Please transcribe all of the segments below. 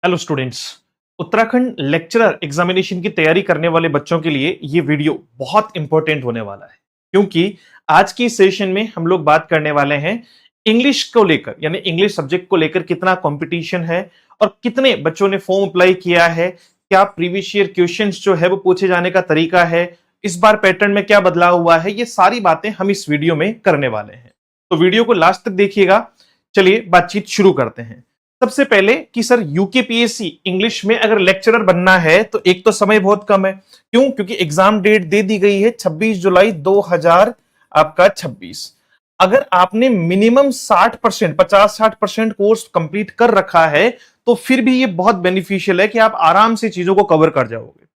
Hello students. Uttarakhand lecturer examination की तैयारी करने वाले बच्चों के लिए ये वीडियो बहुत इंपॉर्टेंट होने वाला है, क्योंकि आज की सेशन में हम लोग बात करने वाले हैं इंग्लिश को लेकर, यानी इंग्लिश सब्जेक्ट को लेकर कितना कंपटीशन है और कितने बच्चों ने फॉर्म अप्लाई किया है, क्या प्रीवियस ईयर क्वेश्चंस जो है वो पूछे जाने का तरीका है, इस बार पैटर्न में क्या बदलाव हुआ है, ये सारी बातें हम इस वीडियो में करने वाले हैं। तो वीडियो को लास्ट तक देखिएगा। चलिए बातचीत शुरू करते हैं। सबसे पहले कि सर यूकेपीएससी इंग्लिश में अगर लेक्चरर बनना है तो एक तो समय बहुत कम है। क्यों? क्योंकि एग्जाम डेट दे दी गई है 26 जुलाई 2026। अगर आपने मिनिमम 60% 50-60% कोर्स कंप्लीट कर रखा है तो फिर भी ये बहुत बेनिफिशियल है कि आप आराम से चीजों को कवर कर जाओगे।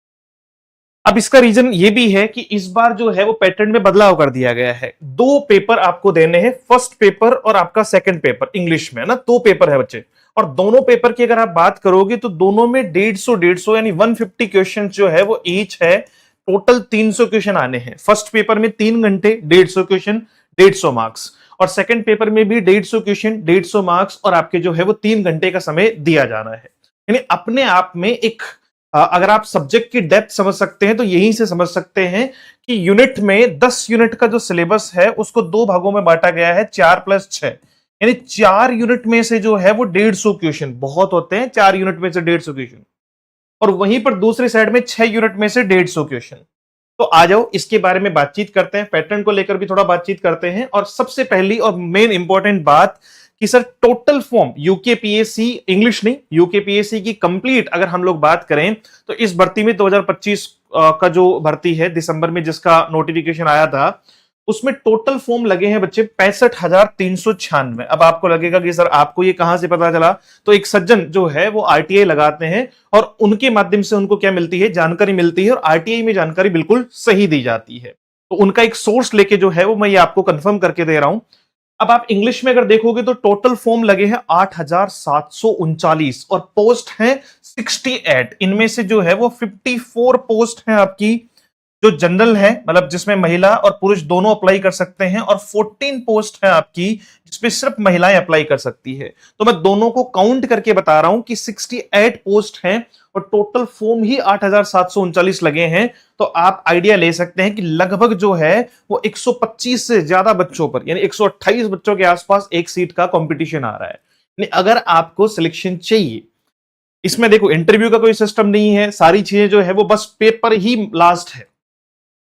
अब इसका रीजन ये भी है कि इस बार जो है वो पैटर्न में बदलाव कर दिया गया है। दो पेपर आपको देने हैं, फर्स्ट पेपर और आपका सेकंड पेपर इंग्लिश में, ना दो पेपर है बच्चे। और दोनों पेपर की अगर आप बात करोगे तो दोनों में 150 यानी 150 क्वेश्चन जो है वो ईच है। टोटल 300 क्वेश्चन आने हैं। फर्स्ट पेपर में 3 घंटे 150 क्वेश्चन 150 मार्क्स, और सेकंड पेपर में भी 150 क्वेश्चन 150 मार्क्स, और आपके जो है वो 3 घंटे का समय दिया जाना है। यानी अपने आप में एक अगर आप सब्जेक्ट की डेप्थ समझ सकते हैं तो यहीं से समझ सकते हैं कि यूनिट में 10 यूनिट का जो सिलेबस है उसको दो भागों में बांटा गया है, 4+6। यानी 4 यूनिट में से जो है वो 150 क्वेश्चन बहुत होते हैं, 4 यूनिट में से 150 क्वेश्चन, और वहीं पर दूसरी साइड में 6 यूनिट में से 150 क्वेश्चन। तो आ जाओ इसके बारे में बातचीत करते हैं, पैटर्न को लेकर भी थोड़ा बातचीत करते हैं। और सबसे पहली और मेन इंपॉर्टेंट बात कि sir total form UKPSC English नहीं, यूकेपीएससी की कंप्लीट अगर हम लोग बात करें तो इस भर्ती में 2025 का जो भर्ती है दिसंबर में जिसका नोटिफिकेशन आया था, उसमें टोटल फॉर्म लगे हैं बच्चे 65,396। अब आपको लगेगा कि सर आपको ये कहां से पता चला? तो एक सज्जन जो है वो आरटीआई लगाते हैं और उनके माध्यम से उनको क्या मिलती है? जानकारी मिलती है, और आरटीआई में जानकारी बिल्कुल सही दी जाती है। तो उनका एक सोर्स लेके जो है वो मैं ये आपको कंफर्म करके दे रहा हूं। अब आप इंग्लिश में अगर देखोगे तो टोटल फॉर्म लगे हैं 8,739 और पोस्ट हैं 68। इनमें से जो है वो 54 पोस्ट हैं आपकी जो जनरल है, मतलब जिसमें महिला और पुरुष दोनों अप्लाई कर सकते हैं, और 14 पोस्ट है आपकी जिसमें सिर्फ महिलाएं अप्लाई कर सकती है। तो मैं दोनों को काउंट करके बता रहा हूं कि 68 पोस्ट हैं और टोटल फॉर्म ही 8,739 लगे हैं। तो आप आइडिया ले सकते हैं कि लगभग जो है वो 125 से ज्यादा बच्चों पर, यानी 128 बच्चों के आसपास एक सीट का कंपटीशन आ रहा है। यानी अगर आपको सिलेक्शन चाहिए, इसमें देखो इंटरव्यू का कोई सिस्टम नहीं है, सारी चीजें जो है वो बस पेपर ही लास्ट है,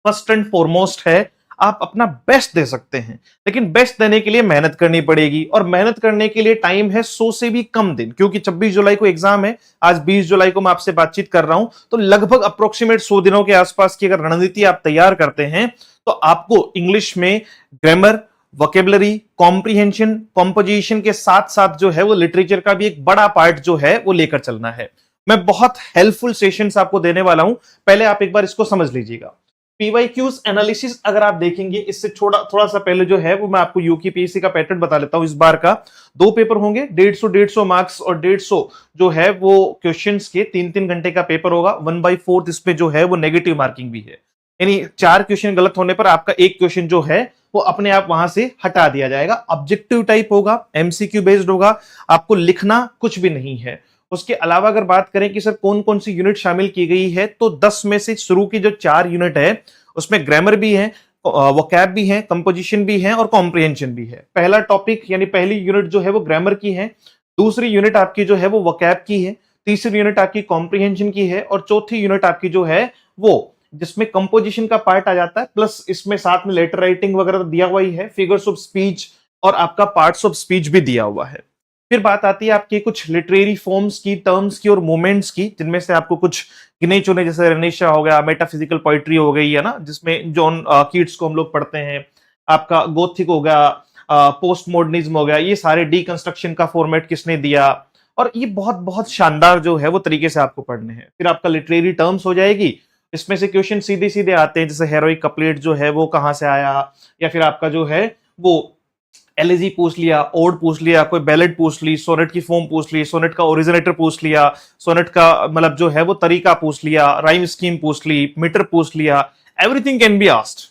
फर्स्ट एंड फॉरमोस्ट है। आप अपना बेस्ट दे सकते हैं, लेकिन बेस्ट देने के लिए मेहनत करनी पड़ेगी, और मेहनत करने के लिए टाइम है 100 से भी कम दिन, क्योंकि 26 जुलाई को एग्जाम है, आज 20 जुलाई को मैं आपसे बातचीत कर रहा हूं। तो लगभग अप्रोक्सीमेट 100 दिनों के आसपास की अगर रणनीति आप तैयार करते हैं तो आपको इंग्लिश में ग्रामर, वोकेबलरी, कॉम्प्रिहेंशन, कॉम्पोजिशन के साथ साथ जो है वो लिटरेचर का भी एक बड़ा पार्ट जो है वो लेकर चलना है। मैं बहुत हेल्पफुल सेशंस आपको देने वाला हूं, पहले आप एक बार इसको समझ लीजिएगा। पीवाईक्यूज एनालिसिस अगर आप देखेंगे, इससे थोड़ा सा पहले जो है वो मैं आपको यूकेपीएससी का पैटर्न बता लेता हूं। इस बार का दो पेपर होंगे, 150 मार्क्स और 150 जो है वो क्वेश्चंस के 3-3 घंटे का पेपर होगा। 1/4 इसमें जो है वो नेगेटिव मार्किंग भी है, यानी 4 क्वेश्चन गलत होने पर आपका एक क्वेश्चन जो है वो अपने आप वहां से हटा दिया जाएगा। ऑब्जेक्टिव टाइप होगा, एमसीक्यू बेस्ड होगा, आपको लिखना कुछ भी नहीं है। उसके अलावा अगर बात करें कि सर कौन कौन सी यूनिट शामिल की गई है, तो 10 में से शुरू की जो 4 यूनिट है उसमें ग्रामर भी है, वोकैब भी है, कंपोजिशन भी है और कॉम्प्रिहेंशन भी है। पहला टॉपिक यानी पहली यूनिट जो है वो ग्रामर की है, दूसरी यूनिट आपकी जो है वो वोकैब की है, तीसरी यूनिट आपकी कॉम्प्रिहेंशन की है, और चौथी यूनिट आपकी जो है वो जिसमें कंपोजिशन का पार्ट आ जाता है, प्लस इसमें साथ में लेटर राइटिंग वगैरह दिया हुआ ही है, फिगर्स ऑफ स्पीच और आपका पार्ट्स ऑफ स्पीच भी दिया हुआ है। फिर बात आती है आपके कुछ लिटरेरी फॉर्म्स की, टर्म्स की और मूवमेंट्स की, जिनमें से आपको कुछ गिने चुने, जैसे रेनेशा हो गया, मेटाफिजिकल पोइट्री हो गई है ना, जिसमें जॉन कीट्स को हम लोग पढ़ते हैं, आपका गोथिक हो गया, पोस्ट मॉडर्निज्म हो गया, ये सारे डीकंस्ट्रक्शन का फॉर्मेट किसने दिया, और ये बहुत बहुत शानदार जो है वो तरीके से आपको पढ़ने हैं। फिर आपका लिटरेरी टर्म्स हो जाएगी, इसमें से क्वेश्चन सीधे सीधे आते हैं, जैसे हेरोइक कपलेट जो है वो कहां से आया, या फिर आपका जो है वो एलिजी पूछ लिया, ओड पूछ लिया, कोई बैलेट पूछ ली, सोनेट की फॉर्म पूछ ली, सोनेट का ओरिजिनेटर पूछ लिया, सोनेट का मतलब जो है वो तरीका पूछ लिया, राइम स्कीम पूछ ली, मीटर पूछ लिया, एवरीथिंग कैन बी आस्क्ड।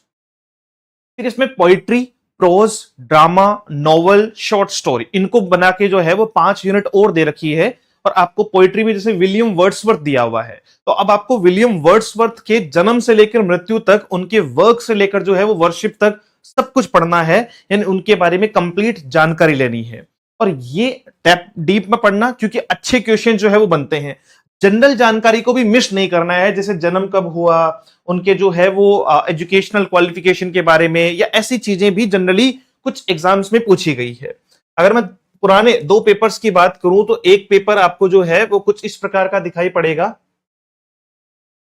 फिर इसमें poetry, prose, drama, novel, short story, इनको बना के जो है वो 5 यूनिट और दे रखी है, और आपको पोइट्री में जैसे विलियम वर्ड्सवर्थ दिया हुआ है, तो अब आपको विलियम वर्ड्सवर्थ के जन्म से लेकर मृत्यु तक, उनके वर्क से लेकर जो है वो वर्शिप तक सब कुछ पढ़ना है, यानी उनके बारे में कंप्लीट जानकारी लेनी है। और ये डीप में पढ़ना, क्योंकि अच्छे क्वेश्चन जो है वो बनते हैं। जनरल जानकारी को भी मिस नहीं करना है, जैसे जन्म कब हुआ, उनके जो है वो एजुकेशनल क्वालिफिकेशन के बारे में, या ऐसी चीजें भी जनरली कुछ एग्जाम्स में पूछी गई है। अगर मैं पुराने 2 पेपर्स की बात करूं तो एक पेपर आपको जो है वो कुछ इस प्रकार का दिखाई पड़ेगा,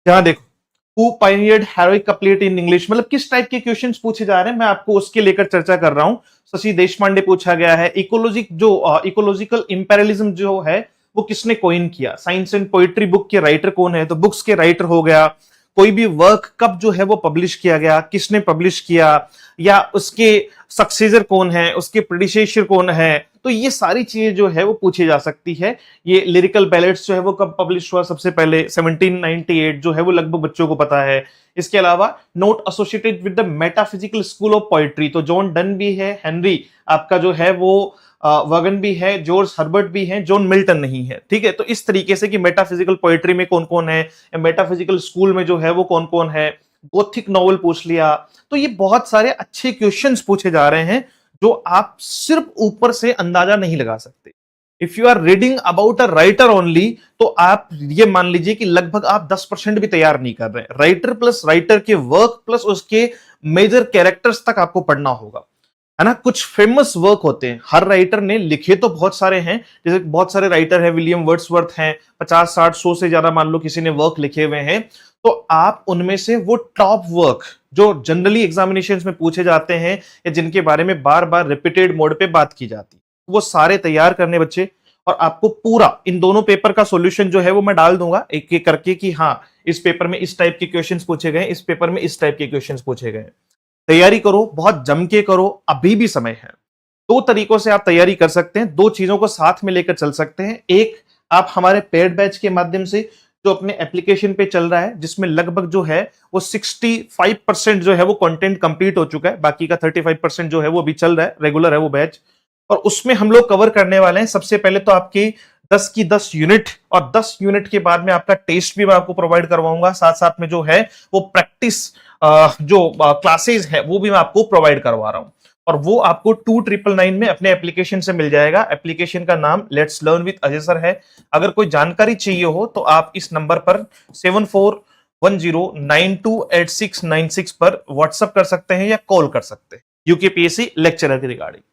जहां देखो who pioneered heroic couplet in English, मतलब किस टाइप के क्वेश्चंस पूछे जा रहे हैं, मैं आपको उसके लेकर चर्चा कर रहा हूं। शशि देशपांडे पूछा गया है। इकोलॉजिकल इंपेरियलिज्म जो है वो किसने कोइन किया। साइंस एंड पोइट्री बुक के राइटर कौन है, तो बुक्स के राइटर हो गया। कोई भी वर्क कब जो है वो पब्लिश किया गया, किसने पब्लिश किया, या उसके सक्सेसर कौन है, उसके प्रेडिसेसर कौन है, तो ये सारी चीजें जो है वो पूछी जा सकती है। ये लिरिकल बैलेट्स जो है वो कब पब्लिश हुआ, सबसे पहले 1798 जो है वो लगभग बच्चों को पता है। इसके अलावा note associated with the metaphysical school of poetry, तो जॉन डन भी है, हेनरी आपका जो है वो वगन भी है, जॉर्ज हर्बर्ट भी है, जॉन मिल्टन नहीं है। ठीक है, तो इस तरीके से कि मेटाफिजिकल पोइट्री में कौन कौन है, मेटाफिजिकल स्कूल में जो है वो कौन कौन है, गोथिक नॉवल पूछ लिया। तो ये बहुत सारे अच्छे क्वेश्चंस पूछे जा रहे हैं जो आप सिर्फ ऊपर से अंदाजा नहीं लगा सकते। If you are reading about a writer only, तो आप ये मान लीजिए कि लगभग आप 10% भी तैयार नहीं कर रहे हैं। राइटर प्लस राइटर के वर्क प्लस उसके मेजर कैरेक्टर्स तक आपको पढ़ना होगा, है ना। कुछ फेमस वर्क होते हैं, हर राइटर ने लिखे तो बहुत सारे हैं, जैसे बहुत सारे राइटर हैं, विलियम वर्ड्सवर्थ हैं, 50, 60, 100 से ज्यादा मान लो किसी ने वर्क लिखे हुए हैं, तो आप उनमें से वो टॉप वर्क जो जनरली एग्जामिनेशंस में पूछे जाते हैं या जिनके बारे में बार बार रिपीटेड मोड पे बात की जाती है, वो सारे तैयार करने बच्चे। और आपको पूरा इन दोनों पेपर का सॉल्यूशन जो है वो मैं डाल दूंगा एक एक करके कि हाँ, इस पेपर में इस टाइप के क्वेश्चंस पूछे गए, इस पेपर में इस टाइप के क्वेश्चंस पूछे गए। तैयारी करो, बहुत जम के करो, अभी भी समय है। 2 तरीकों से आप तैयारी कर सकते हैं, 2 चीजों को साथ में लेकर चल सकते हैं। एक, आप हमारे पेड बैच के माध्यम से जो अपने एप्लीकेशन पे चल रहा है, जिसमें लगभग जो है वो 65% जो है वो कंटेंट कंप्लीट हो चुका है, बाकी का 35% जो है वो अभी चल रहा है, रेगुलर है वो बैच। और उसमें हम लोग कवर करने वाले हैं सबसे पहले तो आपकी 10 की 10 यूनिट, और 10 यूनिट के बाद में आपका टेस्ट भी मैं आपको प्रोवाइड करवाऊंगा, साथ साथ में जो है वो प्रैक्टिस जो क्लासेस है वो भी मैं आपको प्रोवाइड करवा रहा हूं। और वो आपको 2999 में अपने एप्लीकेशन से मिल जाएगा। एप्लीकेशन का नाम let's learn with Ajay sir है। अगर कोई जानकारी चाहिए हो तो आप इस नंबर पर 7410928696 पर व्हाट्सएप कर सकते हैं या कॉल कर सकते हैं, यूकेपीएससी लेक्चरर के रिगार्डिंग।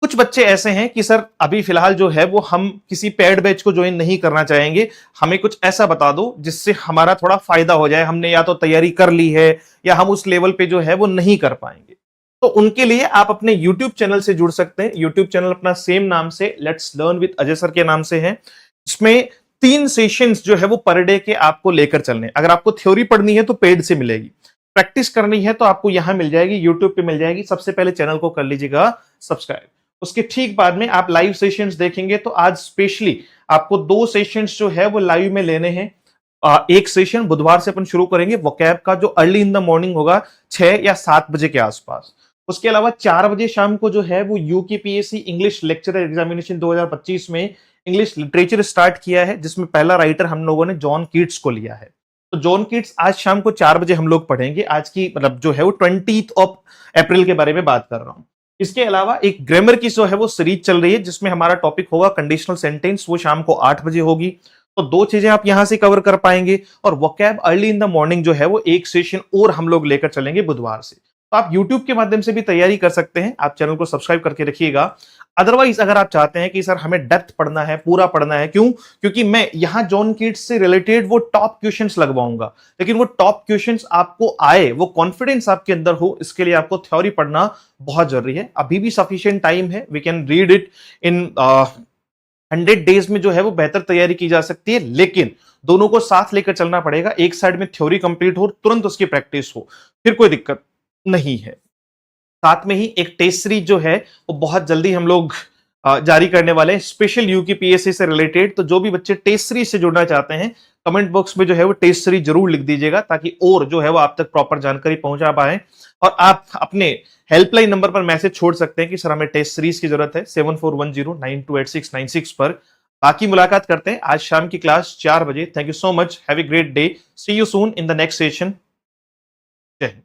कुछ बच्चे ऐसे हैं कि सर अभी फिलहाल जो है वो हम किसी पेड बैच को ज्वाइन नहीं करना चाहेंगे, हमें कुछ ऐसा बता दो जिससे हमारा थोड़ा फायदा हो जाए, हमने या तो तैयारी कर ली है या हम उस लेवल पे जो है वो नहीं कर पाएंगे। तो उनके लिए आप अपने YouTube चैनल से जुड़ सकते हैं। YouTube चैनल अपना सेम नाम से let's learn with Ajay sir के नाम से है। इसमें 3 सेशंस जो है वो पर डे के आपको लेकर चलने। अगर आपको थ्योरी पढ़नी है तो पेड से मिलेगी, प्रैक्टिस करनी है तो आपको यहां मिल जाएगी, यूट्यूब पे मिल जाएगी। सबसे पहले चैनल को कर लीजिएगा सब्सक्राइब। उसके ठीक बाद में आप लाइव सेशंस देखेंगे, तो आज स्पेशली आपको 2 सेशंस जो है वो लाइव में लेने हैं। एक सेशन बुधवार से अपन शुरू करेंगे वोकैब का, जो अर्ली इन द मॉर्निंग होगा 6 या 7 बजे के आसपास। उसके अलावा 4 बजे शाम को जो है वो यूकेपीएससी इंग्लिश लेक्चरर एग्जामिनेशन 2025 में इंग्लिश लिटरेचर स्टार्ट किया है, जिसमें पहला राइटर हम लोगों ने जॉन कीट्स को लिया है। तो जॉन कीट्स आज शाम को 4 बजे हम लोग पढ़ेंगे। आज की मतलब जो है वो 20 अप्रैल के बारे में बात कर रहा हूं। इसके अलावा एक ग्रामर की जो है वो सीरीज चल रही है, जिसमें हमारा टॉपिक होगा कंडीशनल सेंटेंस, वो शाम को 8 बजे होगी। तो 2 चीजें आप यहां से कवर कर पाएंगे। और vocab early in the morning जो है वो एक सेशन और हम लोग लेकर चलेंगे बुधवार से। तो आप YouTube के माध्यम से भी तैयारी कर सकते हैं। आप चैनल को सब्सक्राइब करके रखिएगा। अदरवाइज अगर आप चाहते हैं कि सर हमें डेप्थ पढ़ना है, पूरा पढ़ना है, क्यों? क्योंकि मैं यहां जॉन कीट्स से रिलेटेड वो टॉप क्वेश्चंस लगवाऊंगा, लेकिन वो टॉप क्वेश्चंस आपको आए, वो कॉन्फिडेंस आपके अंदर हो, इसके लिए आपको थ्योरी पढ़ना बहुत जरूरी है। अभी भी सफिशिएंट टाइम है, we can read it in 100 days में जो है वो बेहतर तैयारी की जा सकती है। लेकिन दोनों को साथ लेकर चलना पड़ेगा। एक साइड में थ्योरी कंप्लीट हो, तुरंत उसकी प्रैक्टिस हो, फिर कोई दिक्कत नहीं है। साथ में ही एक टेस्ट सीरीज जो है वो बहुत जल्दी हम लोग जारी करने वाले हैं, स्पेशल यूकेपीएससी से रिलेटेड। तो जो भी बच्चे टेस्ट सीरीज से जुड़ना चाहते हैं, कमेंट बॉक्स में जो है वो टेस्ट सीरीज जरूर लिख दीजिएगा, ताकि और जो है वो आप तक प्रॉपर जानकारी पहुंचा पाए। और आप अपने हेल्पलाइन नंबर पर मैसेज छोड़ सकते हैं कि सर हमें टेस्ट सीरीज की जरूरत है, 7410928696 पर। बाकी मुलाकात करते हैं आज शाम की क्लास 4 बजे। Thank you so much, have a great day, see you soon in the next session. जय हिंद।